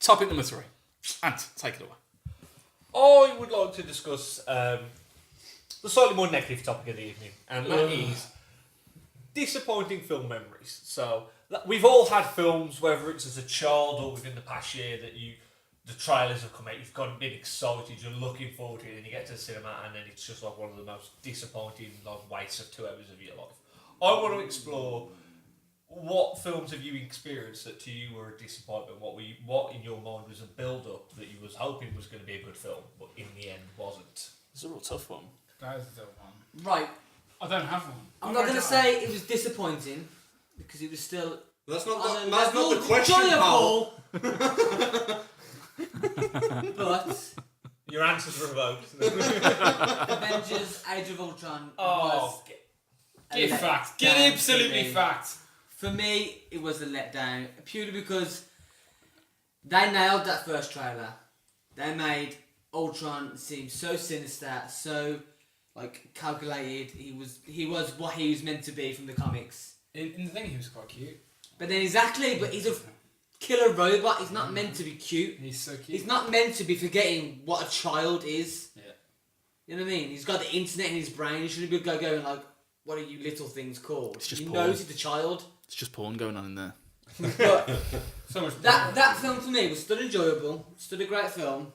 Topic number 3. Ant, take it away. I would like to discuss the slightly more negative topic of the evening, and that is disappointing film memories. So we've all had films, whether it's as a child or within the past year, that the trailers have come out, you've been excited, you're looking forward to it, and you get to the cinema, and then it's just like one of the most disappointing wastes of 2 hours of your life. I want to explore what films have you experienced that to you were a disappointment. What in your mind was a build-up that you was hoping was going to be a good film, but in the end wasn't. It's a real tough one. That is a tough one. Right. I don't have one. I'm not going to say it was disappointing, because it was still... That's not the question, Paul. But... Your answer's revoked. Avengers Age of Ultron was... Give fact. Give absolutely fact. For me, it was a letdown, purely because they nailed that first trailer. They made Ultron seem so sinister, so calculated. He was what he was meant to be from the comics. In the thing, he was quite cute. But then but he's a killer robot. He's not meant to be cute. He's so cute. He's not meant to be forgetting what a child is. Yeah. You know what I mean? He's got the internet in his brain. He shouldn't be going like, "What are you little things called?" It's just he porn. knows he's a child. It's just porn going on in there. But So much that film for me was still enjoyable, still a great film,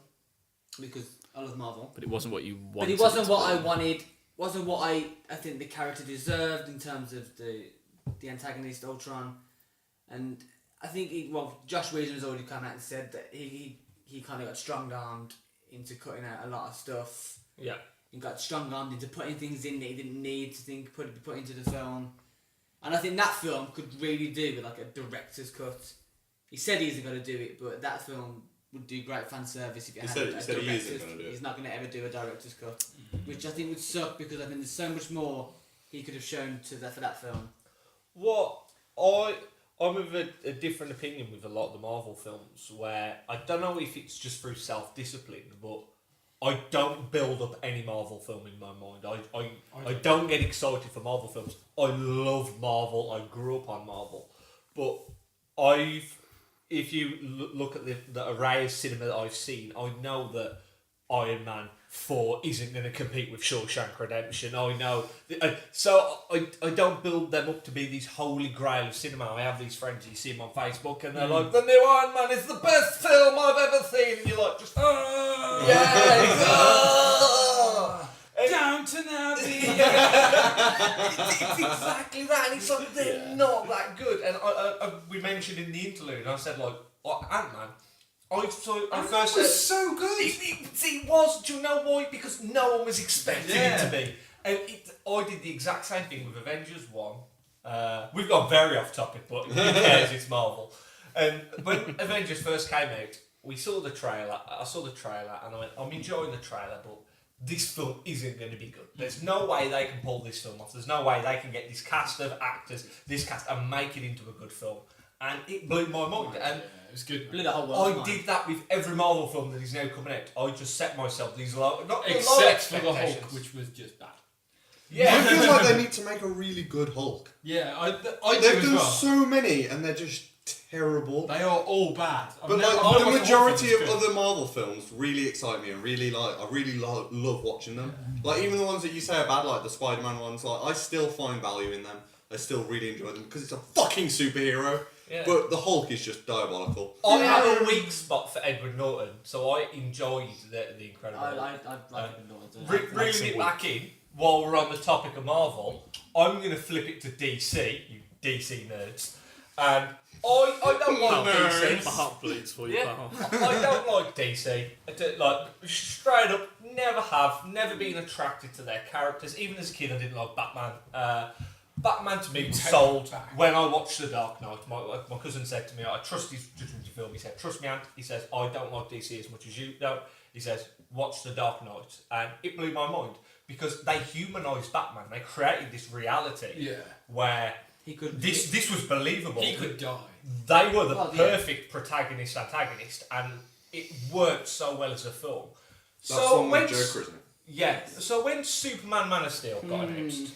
because I love Marvel. But it wasn't what you wanted. But it wasn't what I wanted. Wasn't what I think the character deserved in terms of the antagonist Ultron, and I think Josh Whedon has already come out and said that he kind of got strong-armed into cutting out a lot of stuff. Yeah. He got strong-armed into putting things in that he didn't need to put into the film. And I think that film could really do with a director's cut. He said he isn't going to do it, but that film would do great fan service if it had a director's cut. He's not going to ever do a director's cut, which I think would suck, because I think there's so much more he could have shown for that film. I'm of a different opinion with a lot of the Marvel films, where I don't know if it's just through self-discipline, but I don't build up any Marvel film in my mind. I don't get excited for Marvel films. I love Marvel. I grew up on Marvel. But if you look at the array of cinema that I've seen, I know that Iron Man 4 isn't going to compete with Shawshank Redemption. I know. So I don't build them up to be these holy grail of cinema. I have these friends, you see them on Facebook, and they're like, the new Iron Man is the best film I've ever seen. And you're like, just, Downton Abbey. It's exactly that, and it's like, they're not that good. And we mentioned in the interlude, I said, Ant-Man, I first said, was so good. It was. Do you know why? Because no one was expecting it to be. And I did the exact same thing with Avengers 1. We've gone very off topic, but who cares? It's Marvel. And when Avengers first came out, we saw the trailer. I saw the trailer, and I went, I'm enjoying the trailer, but this film isn't going to be good. There's no way they can pull this film off. There's no way they can get this cast of actors, and make it into a good film. And it blew my mind. And it was good. Blew the whole world. I did that with every Marvel film that is now coming out. I just set myself these low, except for the Hulk, which was just bad. Yeah, I feel like they need to make a really good Hulk. Yeah, I They've do done as well. so many, and they're just terrible. They are all bad. But the majority of other Marvel films really excite me, and I really love watching them. Even the ones that you say are bad, like the Spider-Man ones, I still find value in them. I still really enjoy them because it's a fucking superhero. Yeah. But the Hulk is just diabolical. I have a weak spot for Edward Norton, so I enjoyed the Incredible. I like Edward Norton. Reeling it back in, while we're on the topic of Marvel, I'm going to flip it to DC, you DC nerds. And I don't like DC. My heart bleeds for you, pal. I don't like DC. Straight up, never been attracted to their characters. Even as a kid, I didn't like Batman. Batman to me was sold when I watched The Dark Knight. My cousin said to me, I trust his judgment of film. He said, trust me, Ant. He says, I don't like DC as much as you don't. He says, watch The Dark Knight. And it blew my mind because they humanised Batman. They created this reality where this was believable. He could die. They were the perfect protagonist-antagonist, and it worked so well as a film. That's the one with Joker, isn't it? Yeah. So when Superman Man of Steel got announced,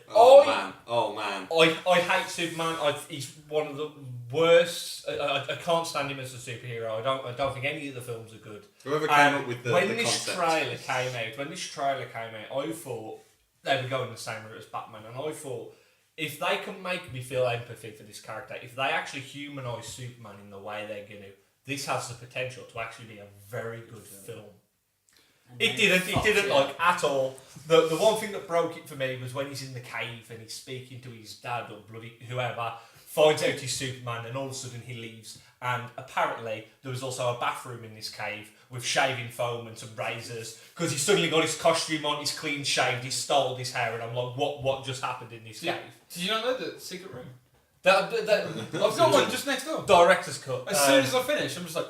Oh man. I hate Superman. He's one of the worst. I can't stand him as a superhero. I don't think any of the films are good. Whoever came up with the when concept. this trailer came out, I thought they were going the same route as Batman, and I thought if they can make me feel empathy for this character, if they actually humanise Superman in the way they're going to, this has the potential to actually be a very good film. It didn't like at all. The one thing that broke it for me was when he's in the cave and he's speaking to his dad or bloody whoever, finds out he's Superman, and all of a sudden he leaves. And apparently there was also a bathroom in this cave with shaving foam and some razors, because he suddenly got his costume on, he's clean shaved, he's styled his hair, and I'm like, what just happened in this cave? Did you not know the secret room? I've got one just next door. Director's cut. As soon as I finish, I'm just like,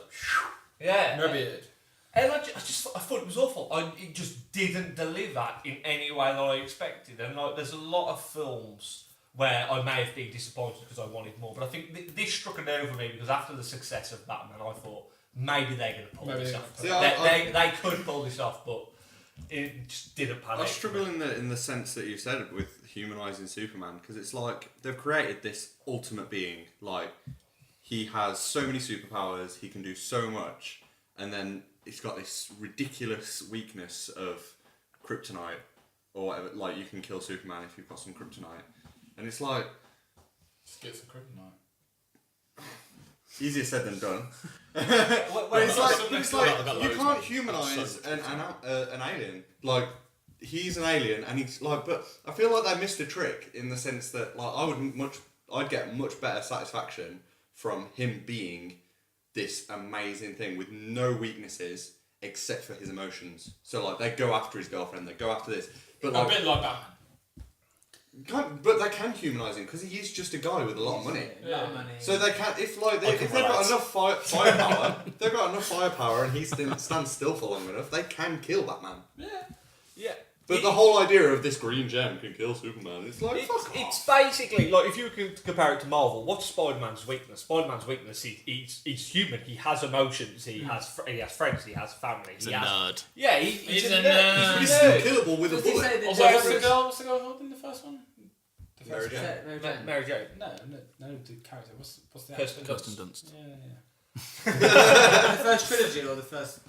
yeah. maybe it. And I thought it was awful. It just didn't deliver in any way that I expected. And like, there's a lot of films where I may have been disappointed because I wanted more. But I think this struck a nerve with me because after the success of Batman, I thought maybe they're going to pull this off. They could pull this off, but it just didn't pan out. I struggle in the sense that you said with humanising Superman, because it's like they've created this ultimate being. Like, he has so many superpowers, he can do so much, and then he's got this ridiculous weakness of kryptonite or whatever. Like, you can kill Superman if you've got some kryptonite, and it's like, just get some kryptonite. easier said than done. But it's like you can't humanise an alien. Like, he's an alien, and he's like, but I feel like they missed a trick in the sense that like I'd get much better satisfaction from him being this amazing thing with no weaknesses except for his emotions. So like, they go after his girlfriend, they go after this, but like, a bit like Batman. But they can humanise him because he is just a guy with a lot of money. Money. So they can, if they've got enough firepower, they've got enough firepower, and he stands still for long enough, they can kill Batman. Yeah. But the whole idea of this green gem can kill Superman, it's like, it's basically like, if you could compare it to Marvel, what's Spider-Man's weakness? Spider-Man's weakness, he's human. He has emotions. He has friends. He has family. He's a nerd. Yeah, he's a nerd. But he's still killable with a bullet. Also, what's the girl called in the first one? Mary Jane. Mary Jane. No, the character. What's the Kirsten Dunst. Yeah. The first trilogy or the first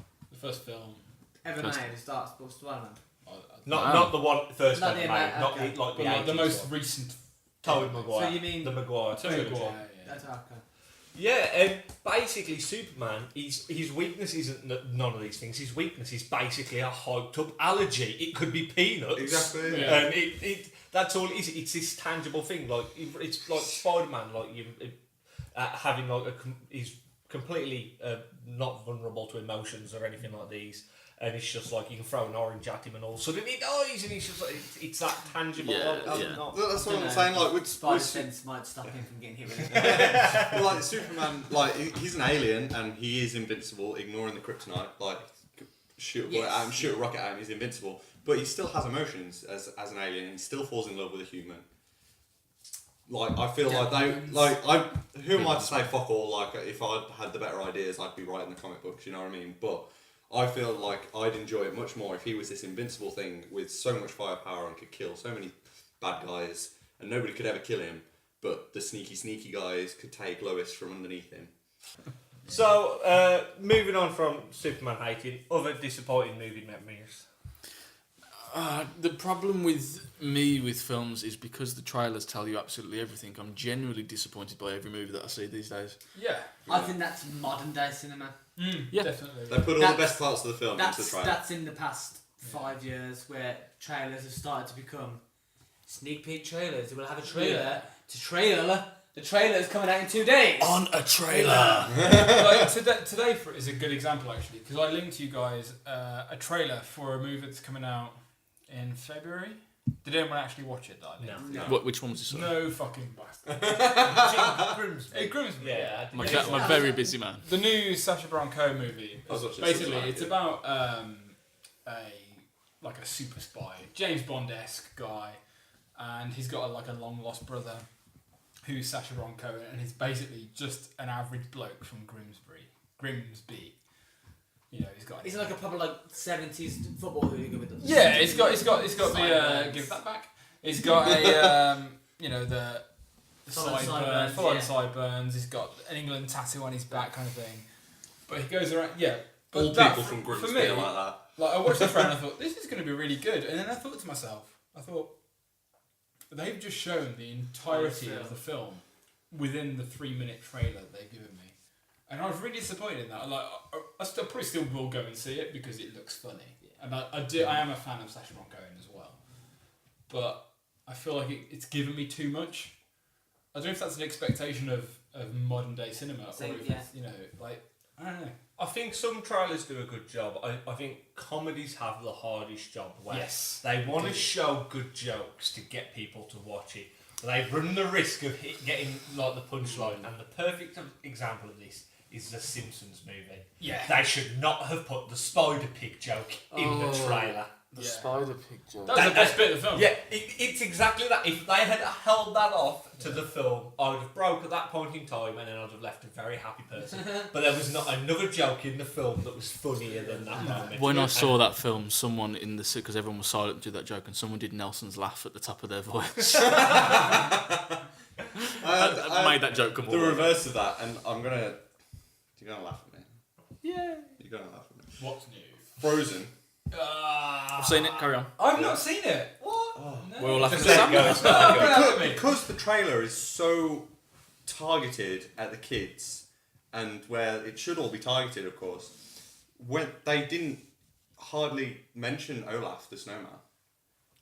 film ever made is Dark Spider-Man. Not the one first Not one the made. Not okay. like the 80s most one. recent. Tobey Maguire. So you mean the Maguire? Tobey Maguire. That's okay. Yeah, and basically Superman, his weakness isn't none of these things. His weakness is basically a hyped up allergy. It could be peanuts. Exactly. Yeah. And that's all it is. It's this tangible thing. Like, it's like Spider-Man. Like, having like he's completely not vulnerable to emotions or anything like these. And it's just like, you can throw an orange at him and all of a sudden he dies, and it's just like, it's that tangible. Yeah, That's what I'm saying. Like, with Spider sense might stop him from getting hit with it. well, like Superman, like he's an alien and he is invincible, ignoring the kryptonite. Like, shoot a bullet at him, shoot a rocket at him, he's invincible. But he still has emotions as an alien, and he still falls in love with a human. Like, I feel who am I to say fuck all? Like, if I'd had the better ideas, I'd be writing the comic books. You know what I mean? But I feel like I'd enjoy it much more if he was this invincible thing with so much firepower and could kill so many bad guys, and nobody could ever kill him, but the sneaky guys could take Lois from underneath him. So, moving on from Superman hating, other disappointing movie memories. The problem with me with films is because the trailers tell you absolutely everything. I'm genuinely disappointed by every movie that I see these days. Yeah. I think that's modern day cinema. Yeah, definitely. They put all the best parts of the film into the trailer. That's in the past 5 years where trailers have started to become sneak peek trailers. We'll have a trailer to trailer. The trailer is coming out in 2 days. On a trailer. Like, today is a good example actually, because I linked to you guys a trailer for a movie that's coming out in February. Did anyone actually watch it? No. Which one was this? No fucking bastard. Grimsby. Yeah. I'm a very busy man. The new Sacha Baron Cohen movie. I was watching Basically, something like it's it. about a super spy, James Bond-esque guy, and he's got a long lost brother who's Sacha Baron Cohen, and he's basically just an average bloke from Grimsby, you know, he's got. He's like a proper like 70s football hooligan with the. Yeah, it's got the sideburns. give that back. He's got a you know the Sideburns, full on yeah. sideburns. He's got an England tattoo on his back, kind of thing. But he goes around, yeah. But All that, people from for Grimsby me, are like that. like I watched the trailer and I thought this is going to be really good, and then I thought to myself, they've just shown the entirety of the film within the 3-minute trailer they've given me, and I was really disappointed in that. Like I probably still will go and see it because it looks funny, and I am a fan of Sacha Baron Cohen as well, but I feel like it's given me too much. I don't know if that's an expectation of modern day cinema or if it's, you know, like I don't know. I think some trailers do a good job. I think comedies have the hardest job where they want to show good jokes to get people to watch it. But they run the risk of getting like the punchline. And the perfect example of this is the Simpsons movie. Yeah. They should not have put the Spider Pig joke in the trailer. The spider pig joke. That was the best bit of the film. Yeah, it's exactly that. If they had held that off to the film, I would have broke at that point in time and then I'd have left a very happy person. But there was not another joke in the film that was funnier than that moment. When I saw that film, someone in the because everyone was silent to do that joke, and someone did Nelson's laugh at the top of their voice. I made that joke come The all over. reverse of that, and you're gonna laugh at me. Yeah. You're gonna laugh at me. What's new? Frozen. I've seen it. Carry on. I've not seen it. What? Oh. No. We're all laughing Just at let it go. Sam. It's not Don't good. laugh at me. Because the trailer is so targeted at the kids, and where it should all be targeted, of course, when they didn't hardly mention Olaf the snowman,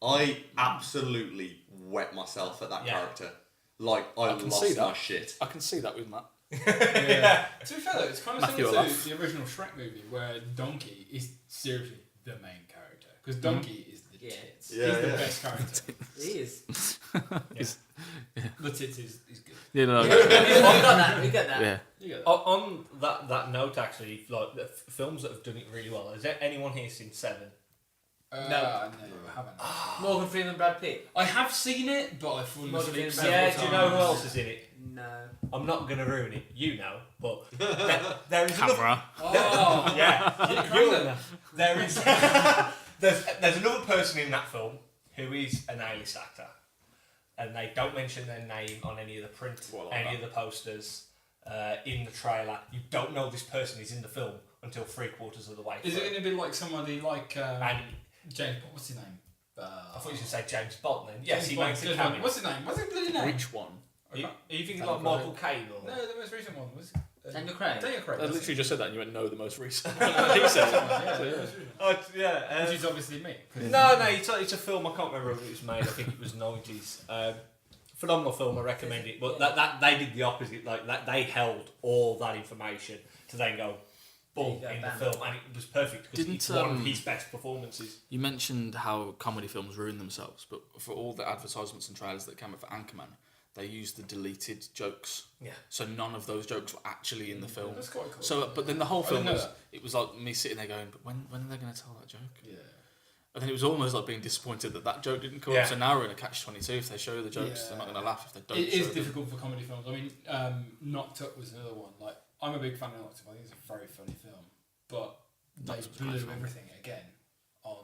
I absolutely wet myself at that character. Like I can lost see that. my shit. I can see that with Matt. Yeah. To be fair though, it's kind of Matthew similar Olaf. to the original Shrek movie where Donkey is seriously the main character. Because Donkey is the tits. Yeah, He's the yeah. best character. He is. The tits is good. Yeah, no. We got that. We got that. Yeah. You get that. On that note, actually, like the films that have done it really well. Has there anyone here seen Seven? No, I haven't. Morgan Freeman, Brad Pitt. I have seen it, but I've fallen Morgan asleep. Freeman, Yeah. several Do you know who times. else is in it? No. I'm not gonna ruin it. You know, but there is another. Camera. Oh, Yeah, you you there is. there's another person in that film who is an A-list actor, and they don't mention their name on any of the print, any of the posters, in the trailer. You don't know this person is in the film until 3/4 of the way. Is through. it going to be like somebody like And James Bond? What's his name? I thought you were going to say James Bond then. Yes, James he Bond. makes a James cameo. Bond. What's his name? What's his bloody name? Which one? Are you thinking Daniel like Michael Caine or? No, the most recent one was Daniel Craig. Daniel Craig. I that's literally it. just said that and you went, no, the most recent. He said it. So, Yeah, yeah. the most recent. Yeah. Which is obviously me. No, it's a film. I can't remember when it was made. I think it was 90s. Phenomenal film. I recommend it. But that they did the opposite. Like that, they held all that information to then go, boom, There you in go, the bam. film, and it was perfect because it's one of his best performances. You mentioned how comedy films ruin themselves, but for all the advertisements and trailers that came out for Anchorman, they used the deleted jokes. Yeah. So none of those jokes were actually in the film. That's quite cool. So, but then the whole I film didn't know was, that. it was like me sitting there going, but when are they going to tell that joke? Yeah. And then it was almost like being disappointed that joke didn't come Yeah. up. So now we're in a catch-22. If they show the jokes, Yeah. they're not going to laugh. If they don't It show is them. difficult for comedy films. I mean, Knocked Up was another one. Like, I'm a big fan of Knocked Up. I think it's a very funny film, but they Knocked Up was quite blew fun. everything again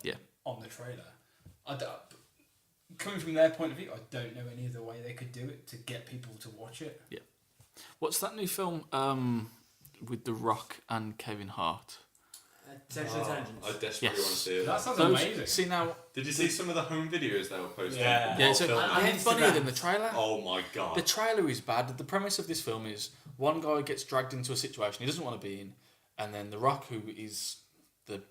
Yeah. on the trailer. Coming from their point of view, I don't know any other way they could do it to get people to watch it. What's that new film with The Rock and Kevin Hart? Central Intelligence. I desperately Yes. want to see it. That sounds Those- amazing. See now, Did you see some of the home videos they were posting? Yeah. yeah, it's While filming? even funnier than the trailer. Oh my god. The trailer is bad. The premise of this film is one guy gets dragged into a situation he doesn't want to be in, and then The Rock, who is the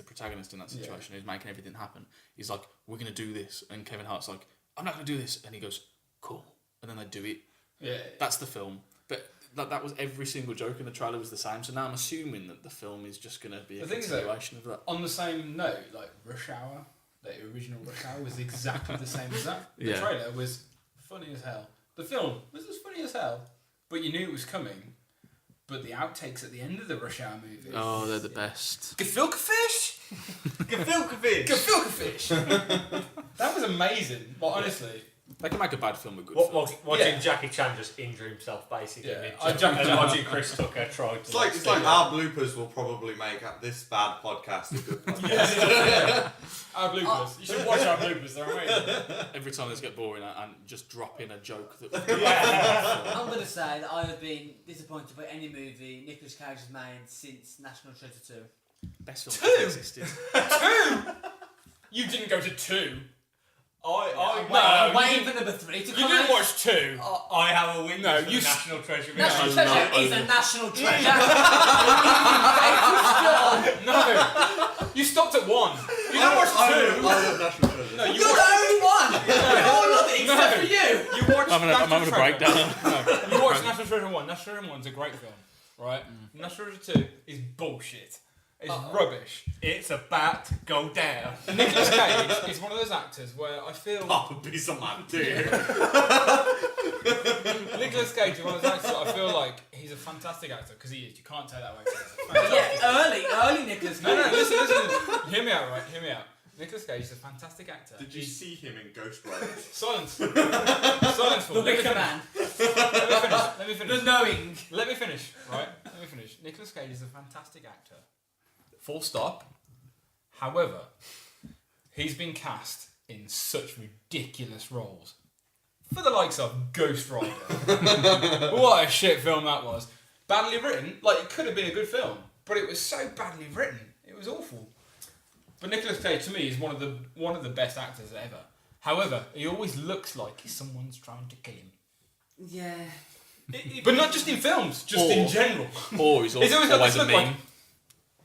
protagonist in that situation, who's making everything happen, he's like, "We're gonna do this," and Kevin Hart's like, "I'm not gonna do this," and he goes, "Cool," and then they do it. Yeah. That's the film. But that was every single joke in the trailer was the same. So now I'm assuming that the film is just gonna be a The thing is that- continuation of that. On the same note, like Rush Hour, the original Rush Hour was exactly the same as that. The Yeah. trailer was funny as hell. The film was as funny as hell, but you knew it was coming. But the outtakes at the end of the Rush Hour movie. Oh, they're the best. Gefilte Gefilte fish. fish. That was amazing. But honestly, They can make a bad film a good Watching film. Jackie Chan just injure himself, basically. Yeah, And watching Chris Tucker try to... It's like our bloopers will probably make this bad podcast a good podcast. Yeah. Our bloopers. You should watch our bloopers. They're amazing. Every time they get boring and just drop in a joke that. I'm going to say that I have been disappointed by any movie Nicolas Cage has made since National Treasure 2. Best film that existed. 2? You didn't go to 2. I'm waiting for number 3 to You come didn't out. watch 2. I have a weakness No, for you the National Treasure. National No, Treasure no, is no. a national treasure. No. You stopped at 1. You didn't watch 2. I love National Treasure. No, You're the only one. We all love it except for you. You watched I'm having a breakdown. No, you watched National Treasure 1. National Treasure 1's a great film, right? National Treasure 2 is bullshit. It's rubbish. It's about to go down. Nicolas Cage is one of those actors where I feel... Papa piece of man too. Nicolas Cage is one of those actors that I feel like he's a fantastic actor, because he is. You can't take that away from him. Yeah, early Nicolas Cage. No, listen. Hear me out, right? Hear me out. Nicolas Cage is a fantastic actor. Did you see him in Ghost Rider? Silence. Silence for The me. Wicker Man. Let me finish. The Knowing. Let me finish, right? Let me finish. Nicolas Cage is a fantastic actor. Full stop. However, he's been cast in such ridiculous roles. For the likes of Ghost Rider. What a shit film that was. Badly written. Like, it could have been a good film, but it was so badly written. It was awful. But Nicolas Cage, to me, is one of the best actors ever. However, he always looks like someone's trying to kill him. Yeah. But not just in films, just in general. Or he's He's always got always this a look meme. like-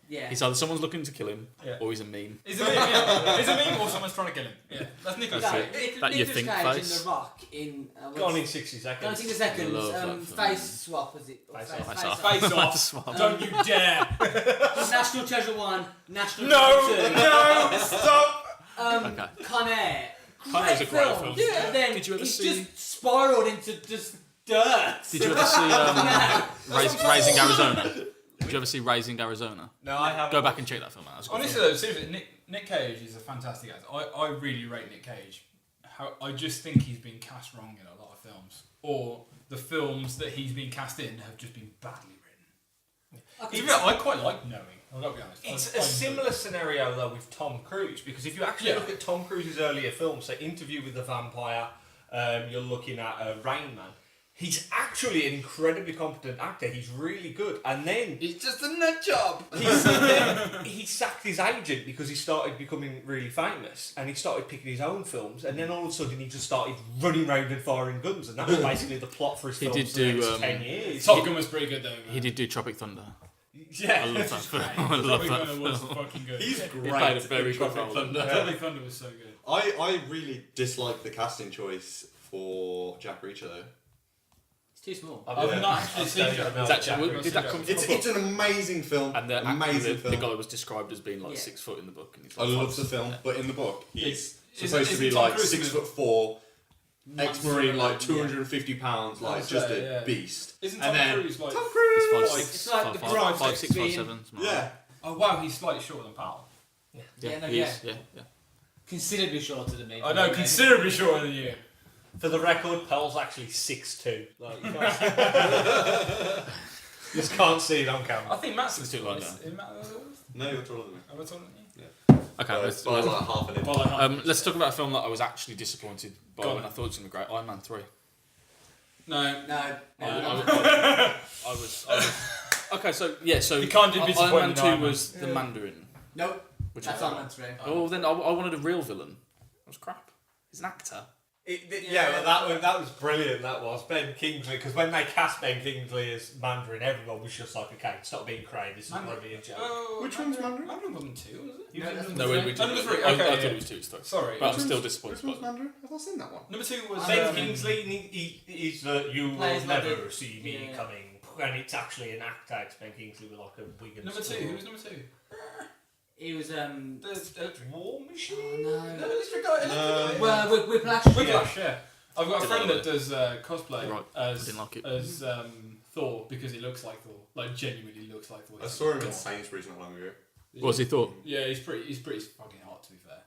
Yeah. He's either someone's looking to kill him, Yeah. or he's a meme. He's a meme, yeah. He's a meme or someone's trying to kill him. Yeah, that's Nicolas That's Cage. it. That you Nicolas think Cage face. in The Rock in... Gone in 60 seconds. Gone in 60 seconds. Love that film. Face Swap, was it? Or Face Face Off. off. Face off. Swap. Don't you dare! National Treasure 1, National No, Treasure 2. no, stop! Okay. Con Air. Con Air's a great film. Yeah. And then Did you ever he's see- just spiraled into just dirt. Did you ever see Raising Arizona? Did you ever see Raising Arizona? No, I haven't. Go back and check that film out. That's a good Honestly though, seriously, Nick Cage is a fantastic actor. I really rate Nick Cage. I just think he's been cast wrong in a lot of films. Or the films that he's been cast in have just been badly written. Even though I quite like Knowing, I've got to be honest. It's I a similar scenario though with Tom Cruise, because if you actually Yeah. look at Tom Cruise's earlier films, say Interview with the Vampire, you're looking at Rain Man. He's actually an incredibly competent actor. He's really good. And then It's just a nut job! he sacked his agent because he started becoming really famous, and he started picking his own films. And then all of a sudden, he just started running around and firing guns, and that was basically the plot for his He films did for the do, next 10 years. Top Gun was pretty good though. He did do Tropic Thunder. Yeah, I love that film. I love Tropic that Thunder was film. fucking good. He's He great. played a very in good Tropic role. Thunder. Tropic Thunder was so good. I really dislike the casting choice for Jack Reacher though. It's too small. I've not actually seen it. It's actually, did that come from It's a book? an amazing film. And the amazing the film. guy was described as being like Yeah. 6 foot in the book. And he's I like love 5 the film, yeah. but in the book he's Is supposed it- to be is it Tom like Cruise 6'4", ex-marine, like Yeah. 250 pounds, like That's just right, a yeah. beast. Isn't And Tom then Cruise like... Tom He's Cruise. 5, like, 6, It's like the 5, Bronco 5, 6, 5, being- 7. something like yeah. that. Oh wow, he's slightly shorter than Powell. Yeah, no, He yeah. is, yeah. Considerably shorter than me. I know, considerably shorter than you. For the record, Pearl's actually 6'2". Like, you can't just can't see it on camera. I think Matt's It's too long now. No, you're taller than me. Am I taller than you? Okay, let's, By like half an inch. Well, I know. let's talk about a film that I was actually disappointed by Go on. when I thought it was going to be great. Iron Man 3. No. No. I was. Okay, so yeah, so You can't do Iron disappointed Man in 2 Iron Man. was the Mandarin. Nope. Which That's I on that 3. Oh, then I wanted a real villain. That was crap. He's an actor. Yeah, but that was brilliant. That was Ben Kingsley, because when they cast Ben Kingsley as Mandarin, everyone was just like, "Okay, stop being crazy. This is going to be a joke." Oh, Which one's Mandarin? Mandarin wasn't 2, was it? No, that's No, we did. Number 3. I Okay, thought yeah. it was 2. Sorry. Sorry. But I'm still disappointed. Which one's Mandarin? Have I seen that one? Number 2 was Ben Kingsley, he's you will Plays like never a- see me yeah. coming, and it's actually an actor. It's Ben Kingsley with like a wig and Number 2. stuff. Who was number 2? He was The War Machine. no. No, this guy. No. Well, Whiplash. Whiplash, yeah. I've got a Didn't friend like that does cosplay Right. I as didn't like it. Thor because he looks like Thor. Like genuinely looks like Thor. I saw him in God. Sainsbury's not long ago. What's he thought? Yeah, he's pretty fucking hot, to be fair.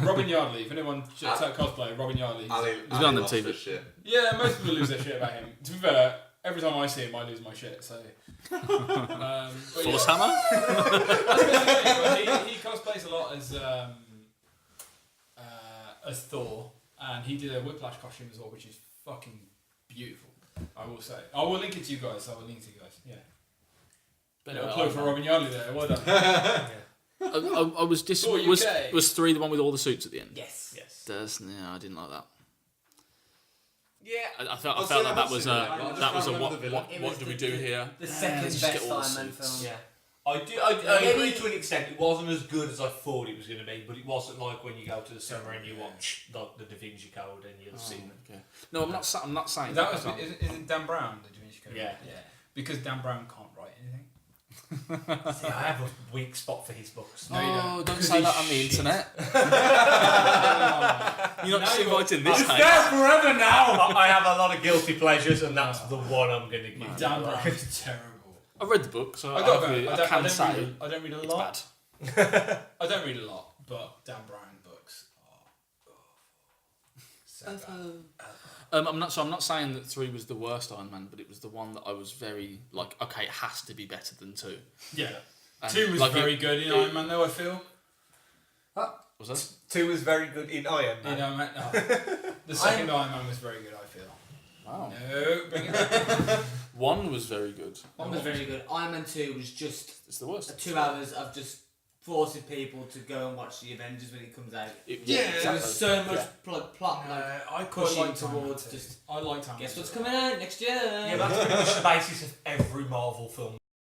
Robin Yardley, if anyone checks out cosplay, Robin Yardley. He's been on the TV. Shit. Yeah, most people lose their shit about him. To be fair, every time I see him, I lose my shit. So, Force Hammer. That's basically it. He cosplays a lot as Thor, and he did a Whiplash costume as well, which is fucking beautiful. I will say. I will link it to you guys. Yeah. Little plug for Robin Yardley there. Well done. I was was 3 the one with all the suits at the end? Yes. I didn't like that. Yeah. I felt like that was a what do we do here? The second Let's just best get all the Iron Man suits. film. Yeah. I agree to an extent. It wasn't as good as I thought it was going to be, but it wasn't like when you go to the cinema and you watch like the Da Vinci Code and you'll see them. Okay. No, I'm not saying That was is it Dan Brown? The Da Vinci Code? Yeah. Because Dan Brown can't write anything. See, I have a weak spot for his books. No, you Oh, don't Because say he's that on the shit. internet. You're not just Now inviting this It's time. there forever now. I have a lot of guilty pleasures, and that's the one I'm going to give. Dan Brown is terrible. I've read the book, so I can say I don't read a it's lot. bad. I don't read a lot, but Dan Brown books are so bad. I'm not saying that 3 was the worst Iron Man, but it was the one that I was very like. Okay, it has to be better than 2. Yeah. And 2 was like very good in Iron Man, though. I feel. Was that? 2 was very good in Iron In Man. Iron Man, no. The second Iron Man was very good. I feel. Wow. No, bring it back. 1 was very good. One was very good. Iron Man 2 was just It's the worst. 2 hours of just forcing people to go and watch the Avengers when it comes out. Yeah, There was so much Yeah. plot like I quite pushing liked Iron Man towards 2. just I liked Iron Man guess what's 2. coming out next year. Yeah, that's pretty much the basis of every Marvel film